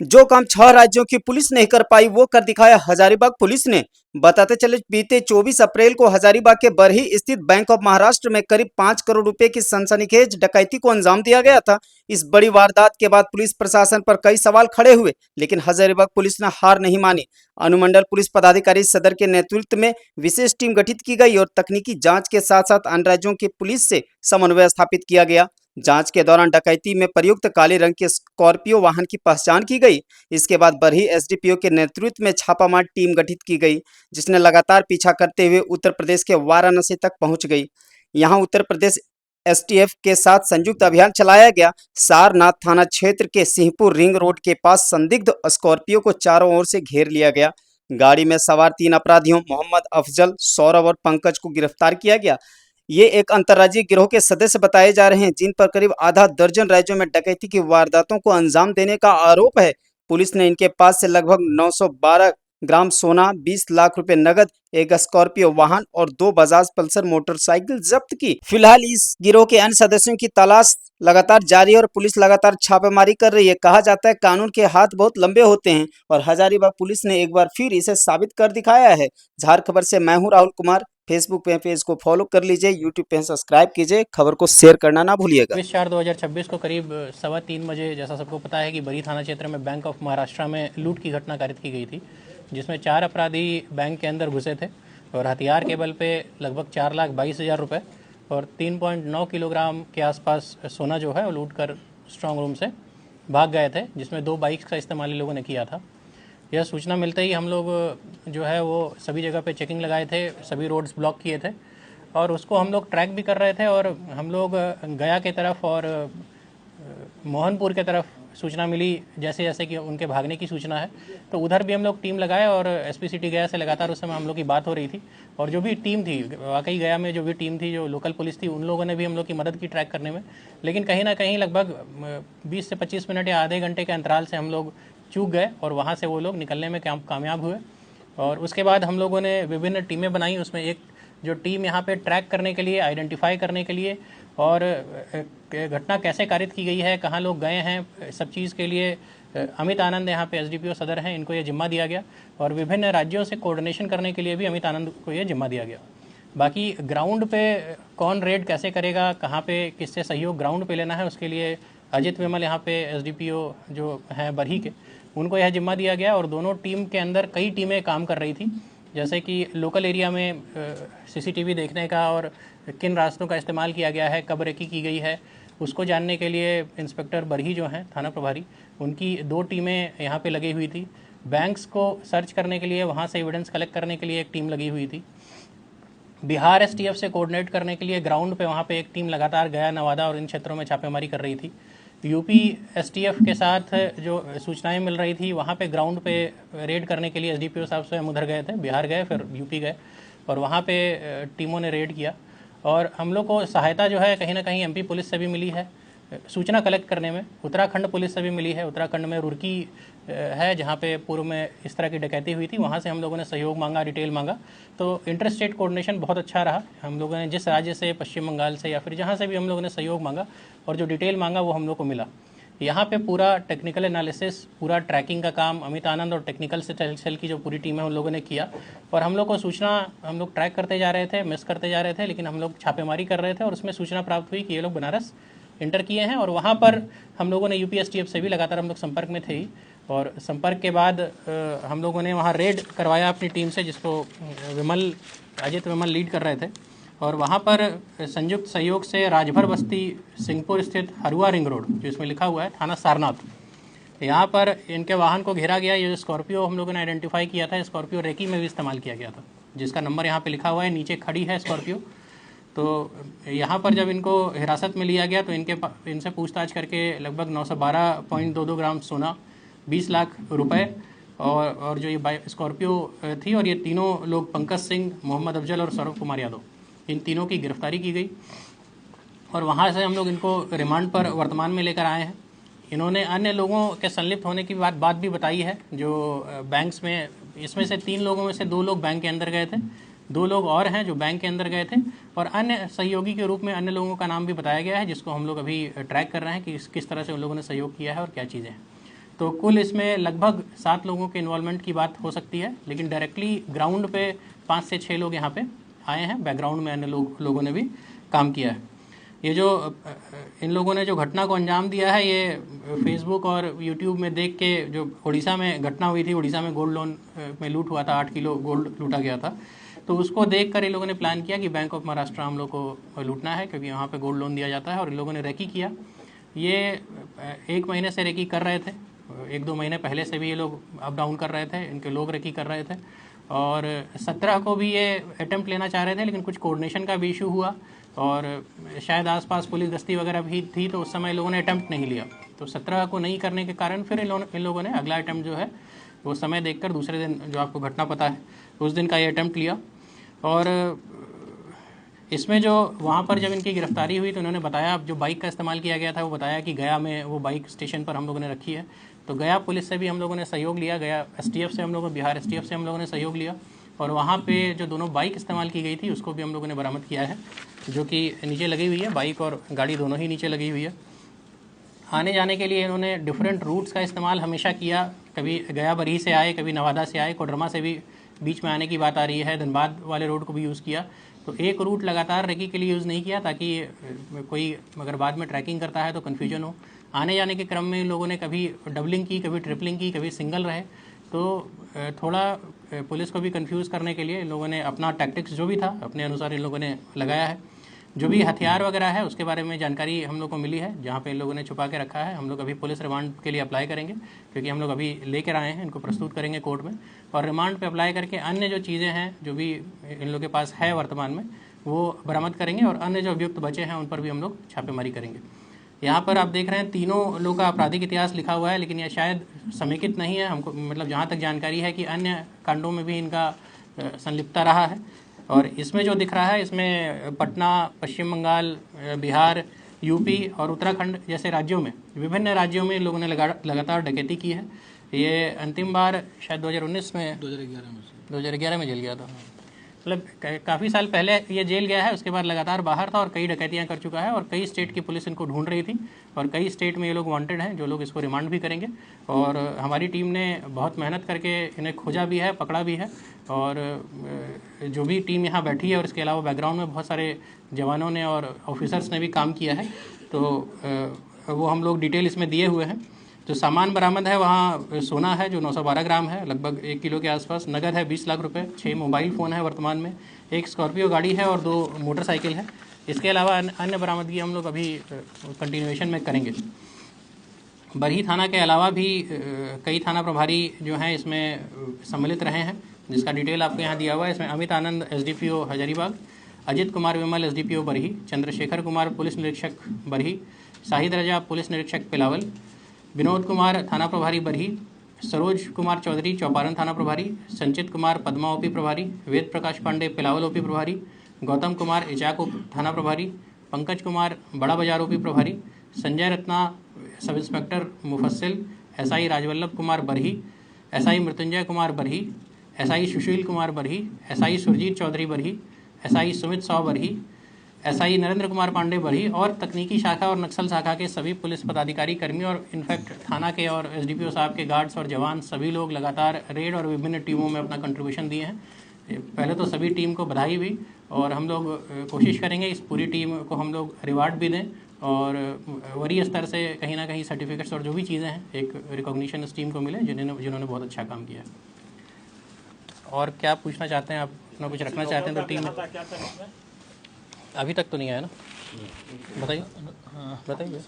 जो काम 6 राज्यों की पुलिस नहीं कर पाई वो कर दिखाया हजारीबाग पुलिस ने। बताते चले बीते 24 अप्रैल को हजारीबाग के बरही स्थित बैंक ऑफ महाराष्ट्र में करीब 5 करोड़ रुपए की सनसनीखेज डकैती को अंजाम दिया गया था। इस बड़ी वारदात के बाद पुलिस प्रशासन पर कई सवाल खड़े हुए, लेकिन हजारीबाग पुलिस ने हार नहीं मानी। अनुमंडल पुलिस पदाधिकारी सदर के नेतृत्व में विशेष टीम गठित की गई और तकनीकी जांच के साथ साथ अन्य राज्यों की पुलिस से समन्वय स्थापित किया गया। जांच के दौरान डकैती में प्रयुक्त काले रंग के स्कॉर्पियो वाहन की पहचान की गई। इसके बाद बरही एसडीपीओ के नेतृत्व में छापामार टीम गठित की गई, जिसने लगातार पीछा करते हुए उत्तर प्रदेश के वाराणसी तक पहुंच गई। यहां उत्तर प्रदेश एसटीएफ के साथ संयुक्त अभियान चलाया गया। सारनाथ थाना क्षेत्र के सिंहपुर रिंग रोड के पास संदिग्ध स्कॉर्पियो को चारों ओर से घेर लिया गया। गाड़ी में सवार 3 अपराधियों मोहम्मद अफजल, सौरभ और पंकज को गिरफ्तार किया गया। ये एक अंतर्राज्यीय गिरोह के सदस्य बताए जा रहे हैं, जिन पर करीब आधा दर्जन राज्यों में डकैती की वारदातों को अंजाम देने का आरोप है। पुलिस ने इनके पास से लगभग 912 ग्राम सोना, 20 लाख रुपए नगद, एक स्कॉर्पियो वाहन और 2 बजाज पल्सर मोटरसाइकिल जब्त की। फिलहाल इस गिरोह के अन्य सदस्यों की तलाश लगातार जारी है और पुलिस लगातार छापेमारी कर रही है। कहा जाता है कानून के हाथ बहुत लंबे होते हैं और हजारीबाग पुलिस ने एक बार फिर इसे साबित कर दिखाया है। झार खबर से मैं हूं राहुल कुमार। फेसबुक पे पेज को फॉलो कर लीजिए, यूट्यूब पे सब्सक्राइब कीजिए, खबर को शेयर करना ना भूलिएगा। 24/4/2026 को करीब 3:15 बजे, जैसा सबको पता है कि बरी थाना क्षेत्र में बैंक ऑफ महाराष्ट्र में लूट की घटना कारित की गई थी, जिसमें 4 अपराधी बैंक के अंदर घुसे थे और हथियार के बल पे लगभग 4,22,000 रुपये और 3.9 किलोग्राम के आसपास सोना जो है वो लूट कर स्ट्रांग रूम से भाग गए थे, जिसमें 2 बाइक्स का इस्तेमाल इन लोगों ने किया था। यह सूचना मिलते ही हम लोग जो है वो सभी जगह पे चेकिंग लगाए थे, सभी रोड्स ब्लॉक किए थे और उसको हम लोग ट्रैक भी कर रहे थे। और हम लोग गया के तरफ और मोहनपुर के तरफ सूचना मिली, जैसे जैसे कि उनके भागने की सूचना है, तो उधर भी हम लोग टीम लगाए और एसपी सिटी गया से लगातार उस समय हम लोग की बात हो रही थी। और जो भी टीम थी, वाकई गया में जो भी टीम थी, जो लोकल पुलिस थी, उन लोगों ने भी हम लोग की मदद की ट्रैक करने में। लेकिन कहीं ना कहीं लगभग 20 से 25 मिनट या आधे घंटे के अंतराल से हम लोग चूक गए और वहाँ से वो लोग निकलने में कामयाब हुए। और उसके बाद हम लोगों ने विभिन्न टीमें बनाई। उसमें एक जो टीम यहाँ पे ट्रैक करने के लिए, आइडेंटिफाई करने के लिए और घटना कैसे कारित की गई है, कहाँ लोग गए हैं, सब चीज़ के लिए अमित आनंद यहाँ पे एसडीपीओ सदर हैं, इनको ये जिम्मा दिया गया। और विभिन्न राज्यों से कोऑर्डिनेशन करने के लिए भी अमित आनंद को ये जिम्मा दिया गया। बाकी ग्राउंड पे कौन रेड कैसे करेगा, कहाँ पे किससे सहयोग ग्राउंड पे लेना है, उसके लिए अजित विमल यहाँ पे एसडीपीओ जो हैं बरही के, उनको यह जिम्मा दिया गया। और दोनों टीम के अंदर कई टीमें काम कर रही थी, जैसे कि लोकल एरिया में सीसीटीवी देखने का और किन रास्तों का इस्तेमाल किया गया है, कब रेकी की गई है, उसको जानने के लिए इंस्पेक्टर बरही जो हैं थाना प्रभारी, उनकी 2 टीमें यहाँ पे लगी हुई थी। बैंक्स को सर्च करने के लिए, वहाँ से एविडेंस कलेक्ट करने के लिए एक टीम लगी हुई थी। बिहार एसटीएफ से कोऑर्डिनेट करने के लिए ग्राउंड पे वहाँ पे एक टीम लगातार गया, नवादा और इन क्षेत्रों में छापेमारी कर रही थी। यूपी एसटीएफ के साथ जो सूचनाएं मिल रही थी, वहाँ पे ग्राउंड पे रेड करने के लिए एसडीपीओ साहब स्वयं उधर गए थे, बिहार गए फिर यूपी गए और वहाँ पे टीमों ने रेड किया। और हम लोग को सहायता जो है कहीं ना कहीं एमपी पुलिस से भी मिली है सूचना कलेक्ट करने में, उत्तराखंड पुलिस से भी मिली है। उत्तराखंड में रुड़की है, जहाँ पे पूर्व में इस तरह की डकैती हुई थी, वहाँ से हम लोगों ने सहयोग मांगा, डिटेल मांगा। तो इंटर स्टेट कोऑर्डिनेशन बहुत अच्छा रहा। हम लोगों ने जिस राज्य से, पश्चिम बंगाल से या फिर जहाँ से भी हम लोगों ने सहयोग मांगा और जो डिटेल मांगा वो हम लोग को मिला। यहाँ पे पूरा टेक्निकल एनालिसिस, पूरा ट्रैकिंग का काम अमित आनंद और टेक्निकल सेल की जो पूरी टीम है उन लोगों ने किया। और हम लोग को सूचना, हम लोग ट्रैक करते जा रहे थे, मिस करते जा रहे थे, लेकिन हम लोग छापेमारी कर रहे थे और उसमें सूचना प्राप्त हुई कि ये लोग बनारस इंटर किए हैं। और वहाँ पर हम लोगों ने यूपी एसटीएफ से भी लगातार हम लोग संपर्क में थे ही। और संपर्क के बाद हम लोगों ने वहाँ रेड करवाया अपनी टीम से, जिसको अजित विमल लीड कर रहे थे। और वहाँ पर संयुक्त सहयोग से राजभर बस्ती, सिंहपुर स्थित हरुआ रिंग रोड, जो इसमें लिखा हुआ है थाना सारनाथ, यहाँ पर इनके वाहन को घेरा गया। ये स्कॉर्पियो हम लोगों ने आइडेंटिफाई किया था, स्कॉर्पियो रेकी में भी इस्तेमाल किया गया था, जिसका नंबर यहाँ पे लिखा हुआ है, नीचे खड़ी है स्कॉर्पियो। तो यहाँ पर जब इनको हिरासत में लिया गया तो इनसे पूछताछ करके लगभग 912.22 ग्राम सोना, 20 लाख रुपए और जो ये स्कॉर्पियो थी, और ये तीनों लोग पंकज सिंह, मोहम्मद अफजल और सौरभ कुमार यादव, इन तीनों की गिरफ्तारी की गई। और वहाँ से हम लोग इनको रिमांड पर वर्तमान में लेकर आए हैं। इन्होंने अन्य लोगों के संलिप्त होने की बात भी बताई है, जो बैंक्स में, इसमें से 3 लोगों में से 2 लोग बैंक के अंदर गए थे, 2 लोग और हैं जो बैंक के अंदर गए थे, और अन्य सहयोगी के रूप में अन्य लोगों का नाम भी बताया गया है, जिसको हम लोग अभी ट्रैक कर रहे हैं कि किस तरह से उन लोगों ने सहयोग किया है और क्या चीज़ें हैं। तो कुल इसमें लगभग 7 लोगों के इन्वॉल्वमेंट की बात हो सकती है, लेकिन डायरेक्टली ग्राउंड पे 5 से 6 लोग यहाँ पे आए हैं, बैकग्राउंड में अन्य लोगों ने भी काम किया है। ये जो इन लोगों ने जो घटना को अंजाम दिया है, ये फेसबुक और यूट्यूब में देख के, जो उड़ीसा में घटना हुई थी, उड़ीसा में गोल्ड लोन में लूट हुआ था, 8 किलो गोल्ड लूटा गया था, तो उसको देख कर इन लोगों ने प्लान किया कि बैंक ऑफ महाराष्ट्र हम लोग को लूटना है, क्योंकि वहाँ पे गोल्ड लोन दिया जाता है। और इन लोगों ने रेकी किया। ये 1 महीने से रेकी कर रहे थे, 1-2 महीने पहले से भी ये लोग अप डाउन कर रहे थे, इनके लोग रेकी कर रहे थे। और 17 को भी ये अटेम्प्ट लेना चाह रहे थे, लेकिन कुछ कोऑर्डिनेशन का भी इशू हुआ और शायद आसपास पुलिस गश्ती वगैरह भी थी, तो उस समय लोगों ने अटेम्प्ट नहीं लिया। तो 17 को नहीं करने के कारण फिर इन लोगों ने अगला अटेम्प्ट जो है वो समय देखकर दूसरे दिन, जो आपको घटना पता है, उस दिन का ये अटेम्प्ट लिया। और इसमें जो वहाँ पर जब इनकी गिरफ्तारी हुई तो उन्होंने बताया, जो बाइक का इस्तेमाल किया गया था वो बताया कि गया में वो बाइक स्टेशन पर हम लोगों ने रखी है। तो गया पुलिस से भी हम लोगों ने सहयोग लिया, गया एसटीएफ से हम लोगों ने, बिहार एसटीएफ से हम लोगों ने सहयोग लिया, और वहाँ पे जो दोनों बाइक इस्तेमाल की गई थी उसको भी हम लोगों ने बरामद किया है, जो कि नीचे लगी हुई है, बाइक और गाड़ी दोनों ही नीचे लगी हुई है। आने जाने के लिए इन्होंने डिफरेंट रूट्स का इस्तेमाल हमेशा किया, कभी गया बरही से आए, कभी नवादा से आए, कोडरमा से भी बीच में आने की बात आ रही है, धनबाद वाले रोड को भी यूज़ किया। तो एक रूट लगातार रेकी के लिए यूज़ नहीं किया, ताकि कोई अगर बाद में ट्रैकिंग करता है तो कन्फ्यूजन हो। आने जाने के क्रम में इन लोगों ने कभी डबलिंग की, कभी ट्रिपलिंग की, कभी सिंगल रहे, तो थोड़ा पुलिस को भी कंफ्यूज करने के लिए इन लोगों ने अपना टैक्टिक्स जो भी था अपने अनुसार इन लोगों ने लगाया है। जो भी हथियार वगैरह है उसके बारे में जानकारी हम लोग को मिली है, जहाँ पे इन लोगों ने छुपा के रखा है। हम लोग अभी पुलिस रिमांड के लिए अप्लाई करेंगे, क्योंकि हम लोग अभी लेकर आए हैं, इनको प्रस्तुत करेंगे कोर्ट में, और रिमांड पे अप्लाई करके अन्य जो चीज़ें हैं जो भी इन लोग के पास है वर्तमान में, वो बरामद करेंगे, और अन्य जो अभियुक्त बचे हैं उन पर भी हम लोग छापेमारी करेंगे। यहाँ पर आप देख रहे हैं तीनों लोग का आपराधिक इतिहास लिखा हुआ है, लेकिन यह शायद समेकित नहीं है। हमको मतलब जहाँ तक जानकारी है कि अन्य कांडों में भी इनका संलिप्तता रहा है। और इसमें जो दिख रहा है, इसमें पटना, पश्चिम बंगाल, बिहार, यूपी और उत्तराखंड जैसे राज्यों में, विभिन्न राज्यों में लोगों ने लगातार डकैती की है। ये अंतिम बार शायद 2019 में, 2011 में जेल गया था, मतलब काफ़ी साल पहले ये जेल गया है, उसके बाद लगातार बाहर था और कई डकैतियां कर चुका है, और कई स्टेट की पुलिस इनको ढूंढ रही थी, और कई स्टेट में ये लोग वांटेड हैं, जो लोग इसको रिमांड भी करेंगे। और हमारी टीम ने बहुत मेहनत करके इन्हें खोजा भी है, पकड़ा भी है, और जो भी टीम यहाँ बैठी है, और इसके अलावा बैकग्राउंड में बहुत सारे जवानों ने और ऑफिसर्स ने भी काम किया है, तो वो हम लोग डिटेल इसमें दिए हुए हैं। जो सामान बरामद है वहाँ सोना है जो 912 ग्राम है, लगभग 1 किलो के आसपास, नगद है 20 लाख रुपए, 6 मोबाइल फ़ोन है वर्तमान में, 1 स्कॉर्पियो गाड़ी है और 2 मोटरसाइकिल है। इसके अलावा अन्य बरामदगी हम लोग अभी कंटिन्यूएशन में करेंगे। बरही थाना के अलावा भी कई थाना प्रभारी जो हैं इसमें सम्मिलित रहे हैं, जिसका डिटेल आपको यहाँ दिया हुआ है। इसमें अमित आनंद एसडीपीओ हजारीबाग, अजित कुमार विमल एसडीपीओ बरही, चंद्रशेखर कुमार पुलिस निरीक्षक बरही, शाहिद रजा पुलिस निरीक्षक पिलावल, विनोद कुमार थाना प्रभारी बरही, सरोज कुमार चौधरी चौपारण थाना प्रभारी, संचित कुमार पद्मा ओपी प्रभारी, वेद प्रकाश पांडे पिलावल ओपी प्रभारी, गौतम कुमार इचाक थाना प्रभारी, पंकज कुमार बड़ा बाजार ओपी प्रभारी, Sanjay Ratna sub inspector Mufassil, SI Rajvallabh Kumar Barhi, SI Mrityunjay Kumar Barhi, SI Sushil Kumar Barhi, SI Surjit Chaudhary Barhi, SI Sumit Sao Barhi, SI Narendra Kumar Pandey Barhi, और तकनीकी शाखा और नक्सल शाखा के सभी पुलिस पदाधिकारी कर्मी, और इनफैक्ट थाना के और एसडीपीओ साहब के गार्ड्स और जवान सभी लोग लगातार रेड और विभिन्न टीमों में अपना कंट्रीब्यूशन दिए हैं। पहले तो सभी टीम को बधाई भी, और हम लोग कोशिश करेंगे इस पूरी टीम को हम लोग रिवार्ड भी दें, और वरीय स्तर से कहीं ना कहीं सर्टिफिकेट्स और जो भी चीज़ें हैं एक रिकॉग्निशन इस टीम को मिले जिन्होंने बहुत अच्छा काम किया। और क्या पूछना चाहते हैं आप, अपना कुछ रखना चाहते हैं तो टीम में? अभी तक तो नहीं आया ना, बताइए। बताइए।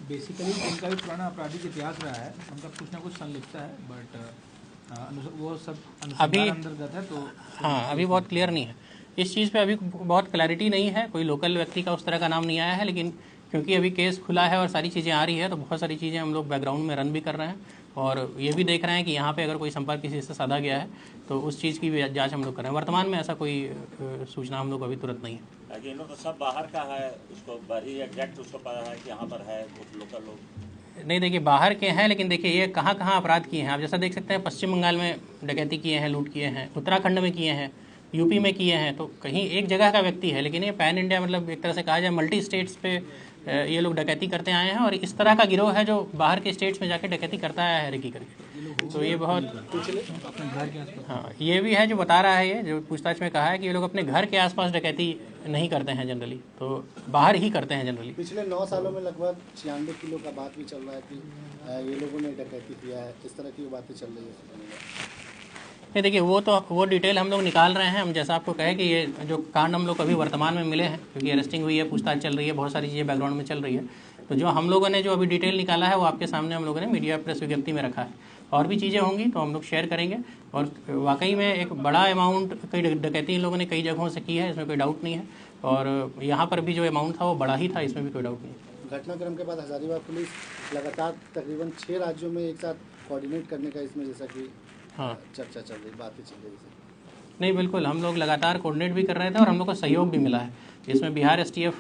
बेसिकली उनका भी पुराना आपराधिक इतिहास रहा है, उनका कुछ ना कुछ संलिप्तता है, बट वो सब अभी अंतर्गत है, तो हाँ अभी बहुत क्लियर नहीं है इस चीज़ पे, अभी बहुत क्लैरिटी नहीं है, कोई लोकल व्यक्ति का उस तरह का नाम नहीं आया है, लेकिन क्योंकि अभी केस खुला है और सारी चीज़ें आ रही है, तो बहुत सारी चीज़ें हम लोग बैकग्राउंड में रन भी कर रहे हैं, और ये भी देख रहे हैं कि यहाँ पे अगर कोई संपर्क किसी से साधा गया है तो उस चीज़ की भी जांच हम लोग कर रहे हैं। वर्तमान में ऐसा कोई सूचना हम लोग अभी तुरंत नहीं है। ये लोग तो सब बाहर का है, उसको बड़ी एग्जैक्ट उसको पता है कि यहाँ पर है, कुछ लोकल लोग नहीं, देखिए बाहर के हैं, लेकिन देखिए ये कहाँ कहाँ अपराध किए हैं आप जैसा देख सकते हैं। पश्चिम बंगाल में डकैती किए हैं, लूट किए हैं, उत्तराखंड में किए हैं, यूपी में किए हैं, तो कहीं एक जगह का व्यक्ति है, लेकिन ये पैन इंडिया मतलब एक तरह से कहा जाए मल्टी स्टेट्स पे ये लोग डकैती करते आए हैं और इस तरह का गिरोह है जो बाहर के स्टेट्स में जाके डकैती करता आया है रेकी करके। तो ये बहुत हाँ, ये भी है जो बता रहा है, ये जो पूछताछ में कहा है कि ये लोग अपने घर के आसपास डकैती नहीं करते हैं जनरली, तो बाहर ही करते हैं जनरली। पिछले 9 सालों में लगभग 96 किलो का बात भी चल रहा है कि ये लोगों ने डकैती किया है, इस तरह की बातें चल रही है। नहीं देखिए, वो डिटेल हम लोग निकाल रहे हैं। हम जैसा आपको कहे कि ये जो कांड हम लोग अभी वर्तमान में मिले हैं, क्योंकि अरेस्टिंग हुई है, पूछताछ चल रही है, बहुत सारी चीज़ें बैकग्राउंड में चल रही है, तो जो हम लोगों ने जो अभी डिटेल निकाला है वो आपके सामने हम लोगों ने मीडिया प्रेस विज्ञप्ति में रखा है। और भी चीज़ें होंगी तो हम लोग शेयर करेंगे। और वाकई में एक बड़ा अमाउंट कई डकैती इन लोगों ने कई जगहों से की है, इसमें कोई डाउट नहीं है। और यहाँ पर भी जो अमाउंट था वो बड़ा ही था, इसमें भी कोई डाउट नहीं है। घटनाक्रम के बाद हजारीबाग पुलिस लगातार तकरीबन 6 राज्यों में एक साथ कोऑर्डिनेट करने का इसमें जैसा कि हाँ, चर्चा चल रही, बातें चल रही है। नहीं बिल्कुल, हम लोग लगातार कोऑर्डिनेट भी कर रहे थे और हम लोग को सहयोग भी मिला है। इसमें बिहार एसटीएफ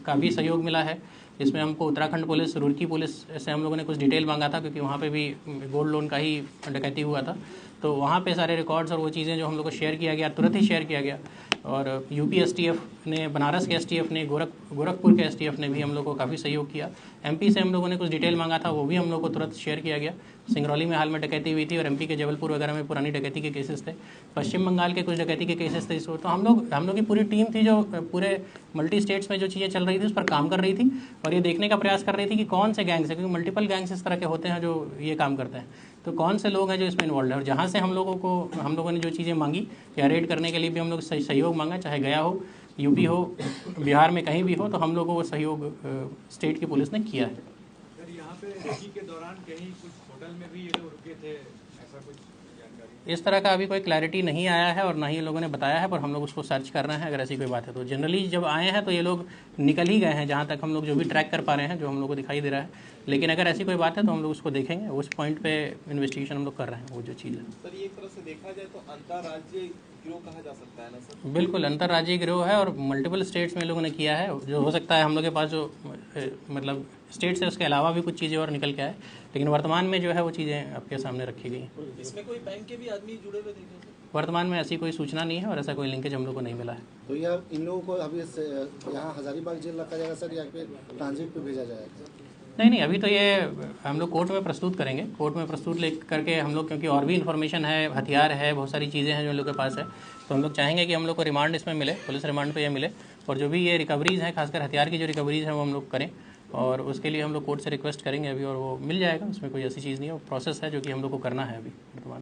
का भी सहयोग मिला है। इसमें हमको उत्तराखंड पुलिस, रुड़की पुलिस से हम लोगों ने कुछ डिटेल मांगा था, क्योंकि वहाँ पे भी गोल्ड लोन का ही डकैती हुआ था, तो वहाँ पे सारे रिकॉर्ड्स और वो चीज़ें जो हम लोग को शेयर किया गया, तुरंत ही शेयर किया गया। और यूपी एसटीएफ ने, बनारस के एसटीएफ ने, गोरखपुर के एसटीएफ ने भी हम लोग को काफ़ी सहयोग किया। एमपी से हम लोगों ने कुछ डिटेल मांगा था, वो भी हम लोग को तुरंत शेयर किया गया। सिंगरौली में हाल में डकैती हुई थी और एमपी के जबलपुर वगैरह में पुरानी डकैती के केसेस थे। पश्चिम बंगाल के कुछ डकैती के केसेस थे। इस तो हम लोग की पूरी टीम थी जो पूरे मल्टी स्टेट्स में जो चीज़ें चल रही थी उस पर काम कर रही थी और ये देखने का प्रयास कर रही थी कि कौन से गैंग्स हैं, क्योंकि मल्टीपल गैंग्स इस तरह के होते हैं जो ये काम करते हैं, तो कौन से लोग हैं जो इसमें इन्वॉल्व है। और जहाँ से हम लोगों ने जो चीज़ें मांगी या रेड करने के लिए भी हम लोग सहयोग मांगा, चाहे गया हो, यूपी हो, बिहार में कहीं भी हो, तो हम लोगों को सहयोग स्टेट की पुलिस ने किया है। सर, यहाँ पे रेकी के दौरान कहीं कुछ होटल में भी ये लोग रुके थे, ऐसा कुछ जानकारी? इस तरह का अभी कोई क्लैरिटी नहीं आया है और ना ही लोगों ने बताया है, पर हम लोग उसको सर्च कर रहे हैं। अगर ऐसी कोई बात है तो जनरली जब आए हैं तो ये लोग निकल ही गए हैं, जहाँ तक हम लोग जो भी ट्रैक कर पा रहे हैं, जो हम लोग को दिखाई दे रहा है। लेकिन अगर ऐसी कोई बात है तो हम लोग उसको देखेंगे, उस पॉइंट पे इन्वेस्टिगेशन हम लोग कर रहे हैं वो जो चीज़ है। सर, ये एक तरह से देखा जाए तो अंतर्राज्यीय गिरोह कहा जा सकता है ना सर? बिल्कुल अंतर्राज्यीय गिरोह है और मल्टीपल स्टेट्स में लोगों ने किया है। जो हो सकता है हम लोग के पास जो मतलब स्टेट्स है उसके अलावा भी कुछ चीज़ें और निकल के आए, लेकिन वर्तमान में जो है वो चीज़ें आपके सामने रखी गई हैं। इसमें कोई बैंक के भी आदमी जुड़े हुए देखे सर? वर्तमान में ऐसी कोई सूचना नहीं है और ऐसा कोई लिंकेज हम लोग को नहीं मिला है। तो यह इन लोगों को अभी यहाँ हजारीबाग जेल रखा जाएगा सर, या फिर ट्रांजिट पे भेजा जाएगा? नहीं, अभी तो ये हम लोग कोर्ट में प्रस्तुत करेंगे। कोर्ट में प्रस्तुत ले करके हम लोग, क्योंकि और भी इन्फॉर्मेशन है, हथियार है, बहुत सारी चीज़ें हैं जो हम लोग के पास है, तो हम लोग चाहेंगे कि हम लोग को रिमांड इसमें मिले, पुलिस रिमांड पे ये मिले, और जो भी ये रिकवरीज़ हैं, खासकर हथियार की जो रिकवरीज़ हैं वो हम लोग करें, और उसके लिए हम लोग कोर्ट से रिक्वेस्ट करेंगे अभी, और वो मिल जाएगा। उसमें कोई ऐसी चीज़ नहीं है, वो प्रोसेस है जो कि हम लोग को करना है अभी वर्तमान।